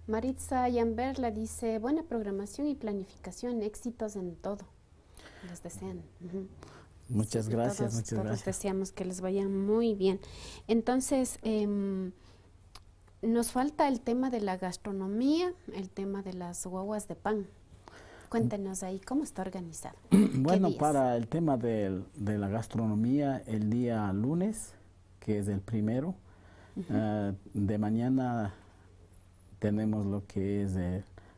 Maritza Yamberla dice, buena programación y planificación, éxitos en todo. Les desean. Muchas gracias, todos deseamos que les vaya muy bien. Entonces, nos falta el tema de la gastronomía, el tema de las guaguas de pan. Cuéntenos ahí, ¿cómo está organizado? Bueno, para el tema de la gastronomía, el día lunes, que es el primero, de mañana tenemos lo que es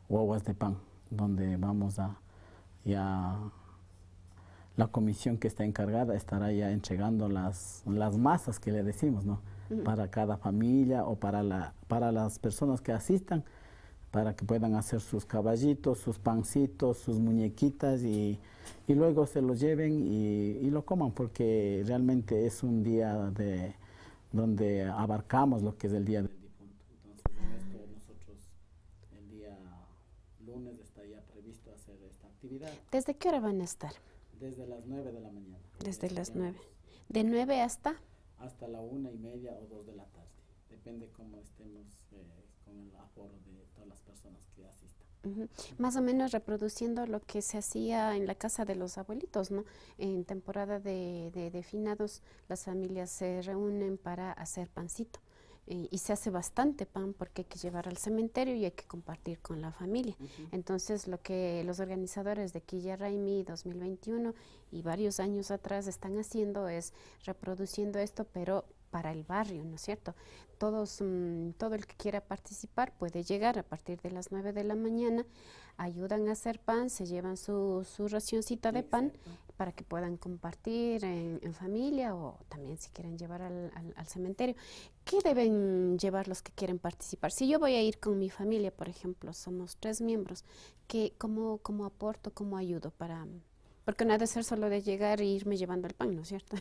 guaguas de pan, donde vamos la comisión que está encargada estará ya entregando las masas que le decimos, ¿no? para cada familia o para las personas que asistan, para que puedan hacer sus caballitos, sus pancitos, sus muñequitas y luego se los lleven y lo coman, porque realmente es un día donde abarcamos lo que es el Día del Difunto. Entonces, en esto nosotros el día lunes está ya previsto hacer esta actividad. ¿Desde qué hora van a estar? Desde las 9 de la mañana. Desde las 9. ¿De 9 hasta? Hasta la 1:30 o 2 de la tarde. Depende cómo estemos con el aforo de todas las personas que asistan. Más o menos reproduciendo lo que se hacía en la casa de los abuelitos, ¿no? En temporada de finados, las familias se reúnen para hacer pancito. Y se hace bastante pan porque hay que llevar al cementerio y hay que compartir con la familia. Entonces, lo que los organizadores de Quilla Raimi 2021 y varios años atrás están haciendo es reproduciendo esto, pero para el barrio, ¿no es cierto? Todo el que quiera participar puede llegar a partir de las 9 de la mañana, ayudan a hacer pan, se llevan su racioncita de pan para que puedan compartir en familia o también si quieren llevar al cementerio. ¿Qué deben llevar los que quieren participar? Si yo voy a ir con mi familia, por ejemplo, somos 3 miembros, ¿cómo aporto, cómo ayudo porque no ha de ser solo de llegar e irme llevando el pan, ¿no es cierto?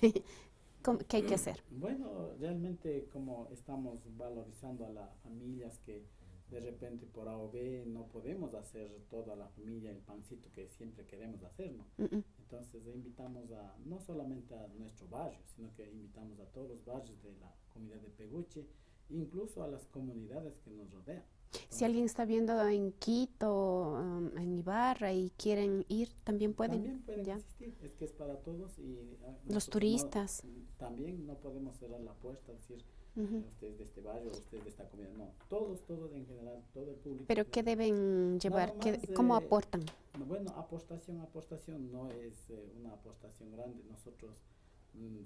¿Qué hay que hacer? Bueno, realmente como estamos valorizando a las familias que de repente por A o B no podemos hacer toda la familia el pancito que siempre queremos hacer, ¿no? Entonces invitamos no solamente a nuestro barrio, sino que invitamos a todos los barrios de la comunidad de Peguche, incluso a las comunidades que nos rodean. Entonces, si alguien está viendo en Quito, en Ibarra y quieren ir, también pueden. También pueden ¿ya? asistir, es que es para todos y Los turistas. También no podemos cerrar la puerta, decir ustedes de este barrio, ustedes de esta comunidad, no, todos en general, todo el público. ¿Pero qué deben llevar? Más, ¿Cómo aportan? Bueno, aportación no es una aportación grande. Nosotros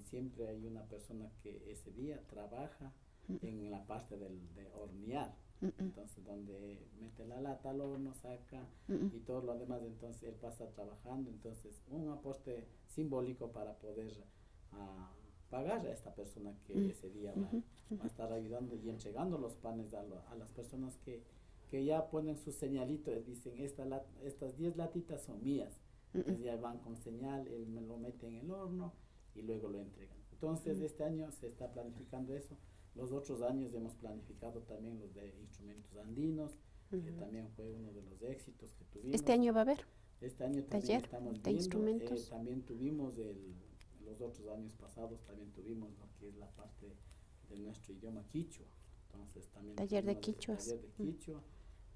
siempre hay una persona que ese día trabaja en la parte de hornear. Entonces, donde mete la lata al horno, saca y todo lo demás, entonces él pasa trabajando. Entonces, un aporte simbólico para poder pagar a esta persona que ese día va a estar ayudando y entregando los panes a las personas que ya ponen su señalito y dicen, estas 10 latitas son mías. Entonces ya van con señal, él me lo mete en el horno y luego lo entregan. Entonces, este año se está planificando eso. Los otros años hemos planificado también los de instrumentos andinos, que también fue uno de los éxitos que tuvimos. ¿Este año va a haber? Este año también taller estamos de viendo, instrumentos. también tuvimos los otros años pasados, también tuvimos lo que es la parte de nuestro idioma quichua. Entonces también Taller de quichua. quichuas. Taller de quichua.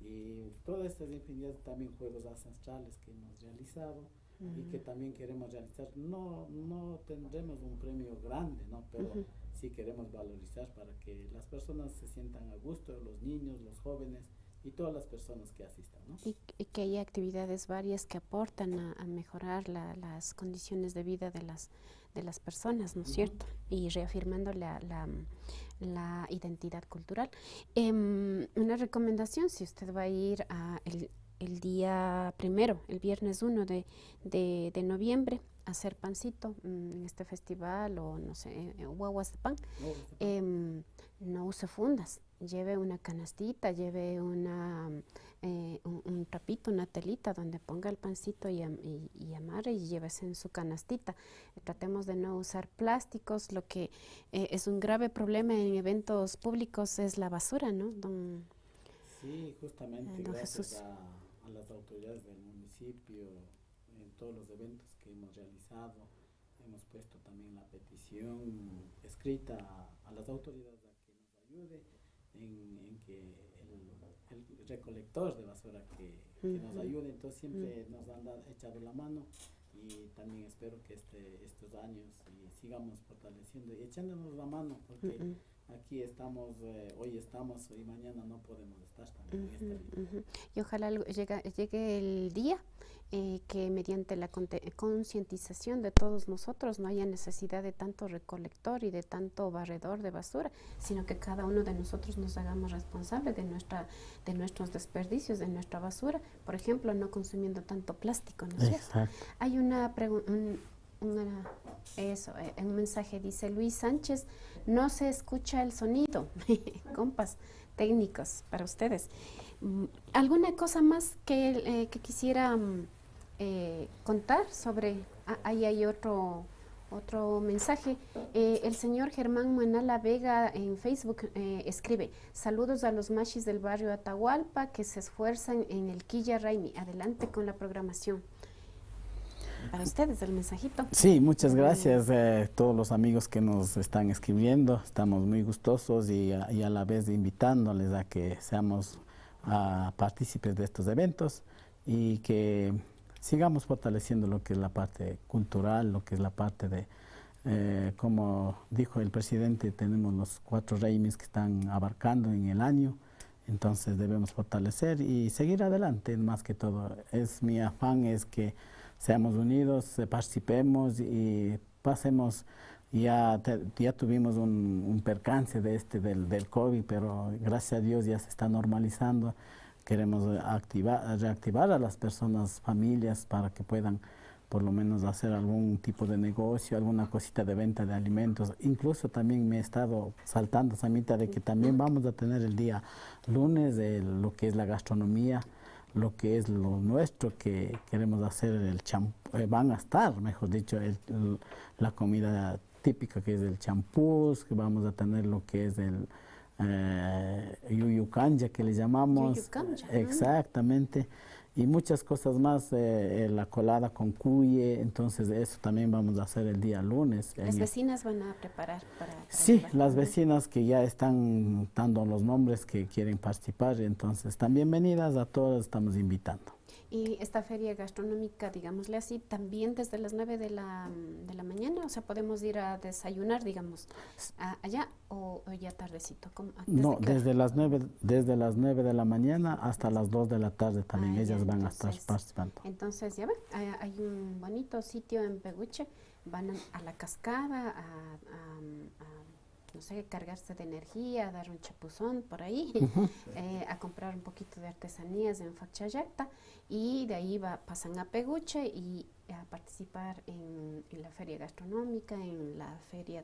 Y todas estas infinidad también juegos ancestrales que hemos realizado y que también queremos realizar. No tendremos un premio grande, ¿no? Pero sí queremos valorizar para que las personas se sientan a gusto, los niños, los jóvenes y todas las personas que asistan, ¿no? Y que haya actividades varias que aportan a mejorar las condiciones de vida de las personas, ¿no es cierto? Y reafirmando la identidad cultural. Una recomendación, si usted va a ir el día primero, el viernes 1 de noviembre, a hacer pancito en este festival o no sé, guaguas de pan, no use fundas, lleve una canastita, lleve un trapito, una telita donde ponga el pancito y amarre y llévese en su canastita. Tratemos de no usar plásticos. Lo que es un grave problema en eventos públicos es la basura, ¿no? Sí, justamente don gracias Jesús. a las autoridades del municipio, en todos los eventos que hemos realizado, hemos puesto también la petición escrita a las autoridades a que nos ayude en que el recolector de basura que nos ayude. Entonces siempre nos han echado la mano y también espero que estos años sigamos fortaleciendo y echándonos la mano, porque aquí estamos, hoy mañana no podemos estar también en esta vida. Y ojalá llegue el día que mediante la concientización de todos nosotros no haya necesidad de tanto recolector y de tanto barredor de basura, sino que cada uno de nosotros nos hagamos responsables de nuestros desperdicios, de nuestra basura, por ejemplo, no consumiendo tanto plástico, ¿no es cierto? Hay En un mensaje dice Luis Sánchez, no se escucha el sonido. Compas técnicos para ustedes. ¿Alguna cosa más que quisiera contar sobre? Ahí hay otro mensaje. El señor Germán Manala Vega en Facebook escribe: saludos a los machis del barrio Atahualpa que se esfuerzan en el Quilla Raimi. Adelante con la programación. Para ustedes el mensajito. Sí, muchas gracias a todos los amigos que nos están escribiendo. Estamos muy gustosos y a la vez invitándoles a que seamos partícipes de estos eventos y que sigamos fortaleciendo lo que es la parte cultural, lo que es la parte de, como dijo el presidente, tenemos los 4 Raimis que están abarcando en el año, entonces debemos fortalecer y seguir adelante más que todo. Mi afán es que seamos unidos, participemos y pasemos. Ya tuvimos un percance del COVID, pero gracias a Dios ya se está normalizando. Queremos reactivar a las personas, familias, para que puedan por lo menos hacer algún tipo de negocio, alguna cosita de venta de alimentos. Incluso también me he estado saltando, Samita, de que también vamos a tener el día lunes lo que es la gastronomía, lo que es lo nuestro, que queremos hacer van a estar, mejor dicho, la comida típica que es el champús, que vamos a tener lo que es el yuyucanya, que le llamamos. Yuyucanya. Exactamente. Y muchas cosas más, la colada con cuye, entonces eso también vamos a hacer el día lunes. Las vecinas van a preparar para sí, las vecinas que ya están dando los nombres que quieren participar, entonces están bienvenidas, a todas estamos invitando. Y esta feria gastronómica, digámosle así, también desde las 9 de la mañana, o sea, podemos ir a desayunar, digamos, allá o ya tardecito. No, desde las 9 de la mañana hasta las 2 de la tarde también ellas van a estar participando. Entonces, ya ven, hay un bonito sitio en Peguche, van a la cascada, no sé, cargarse de energía, dar un chapuzón por ahí, a comprar un poquito de artesanías en Facchayacta, y de ahí pasan a Peguche y a participar en la feria gastronómica, en la feria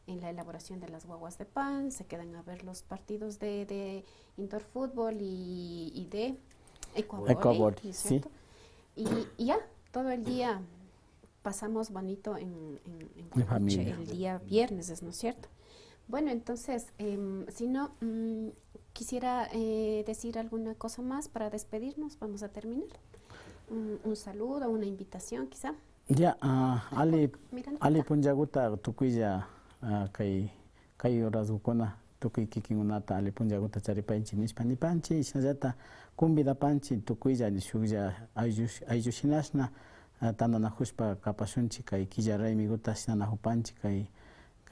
en la elaboración de las guaguas de pan, se quedan a ver los partidos de indoor fútbol y de Ecuavori, sí. Y ya, todo el día pasamos bonito en familia. El día viernes, ¿no es cierto? Bueno, entonces, si no, quisiera decir alguna cosa más para despedirnos. Vamos a terminar. Un saludo, una invitación, quizá. Ya, Ali Punjaguta, Tukuya, Kai Orazukona, Tukuy Kikinunata, Ali Punjaguta, Charipanchi, Nispanipanchi, Shazata, Kumbida Panchi, Tukuya, Nishuya, Ayushinashna. Tandana hushpa kapashunchi kay Quilla Raimi gutashana hupanchi kay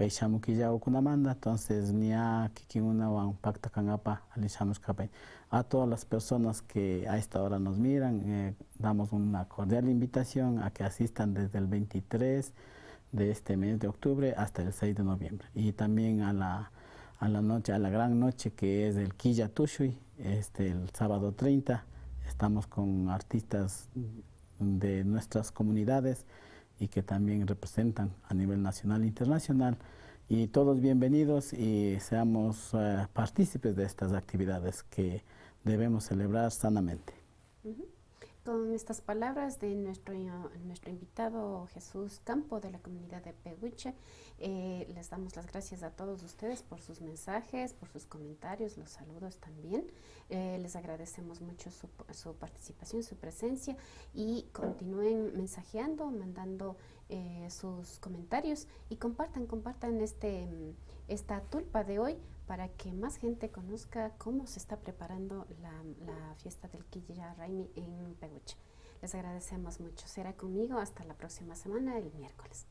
shamuquilla ukunamanda, entonces nia kikinguna wan pacta kanapa alishamos kapay. A todas las personas que a esta hora nos miran, damos una cordial invitación a que asistan desde el 23 de este mes de octubre hasta el 6 de noviembre. Y también a la gran noche que es el Quilla Tushuy, el sábado 30, estamos con artistas de nuestras comunidades y que también representan a nivel nacional e internacional, y todos bienvenidos y seamos partícipes de estas actividades que debemos celebrar sanamente. Con estas palabras de nuestro invitado Jesús Campo de la comunidad de Peguche, les damos las gracias a todos ustedes por sus mensajes, por sus comentarios, los saludos también. Les agradecemos mucho su participación, su presencia, y continúen mensajeando, mandando sus comentarios y compartan esta tulpa de hoy para que más gente conozca cómo se está preparando la fiesta del Quilla Raimi en Peguche. Les agradecemos mucho. Será conmigo hasta la próxima semana, el miércoles.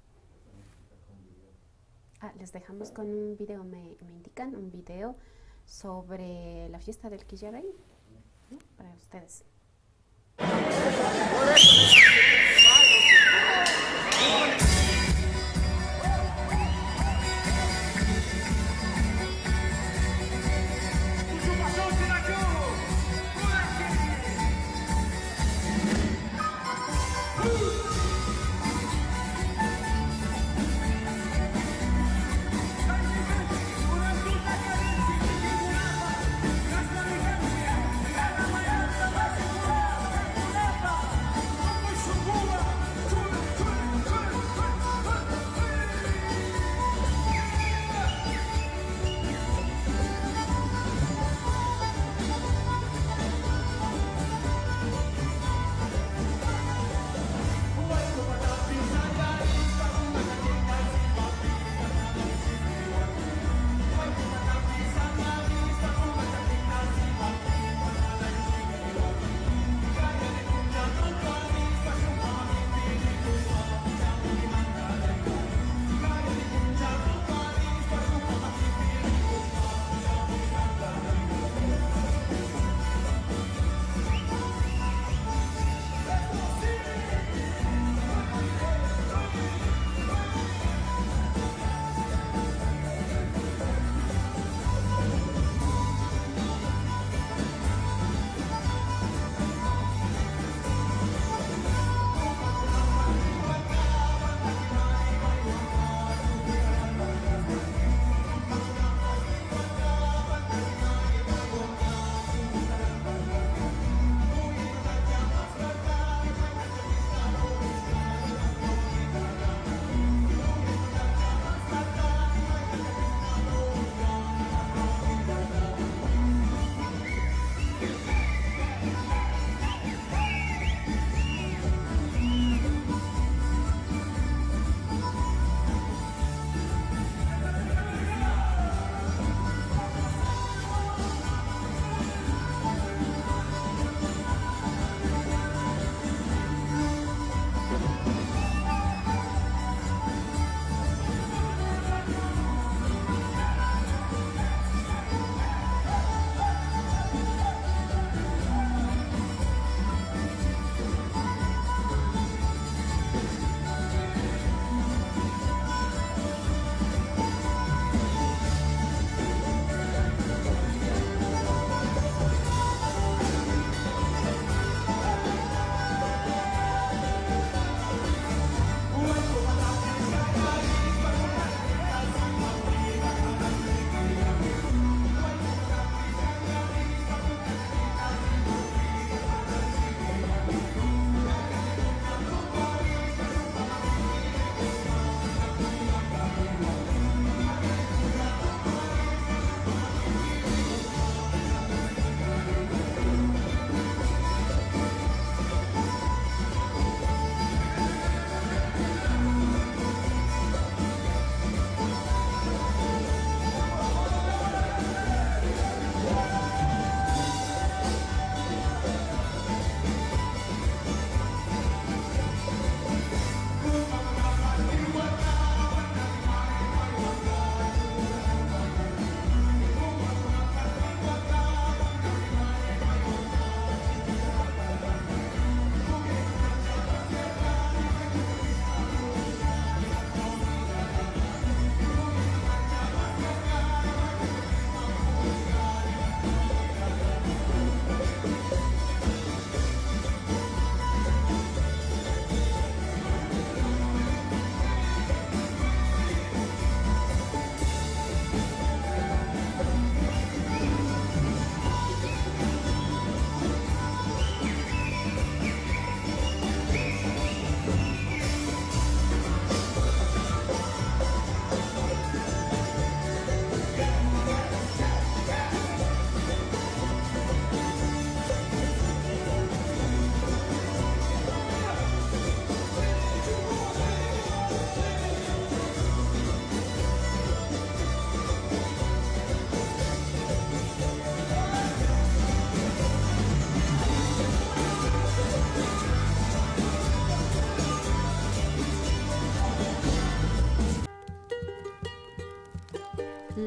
Les dejamos con un video, me indican, un video sobre la fiesta del Quilla Raimi, ¿no? Para ustedes.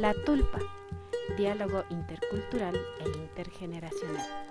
La Tulpa, diálogo intercultural e intergeneracional.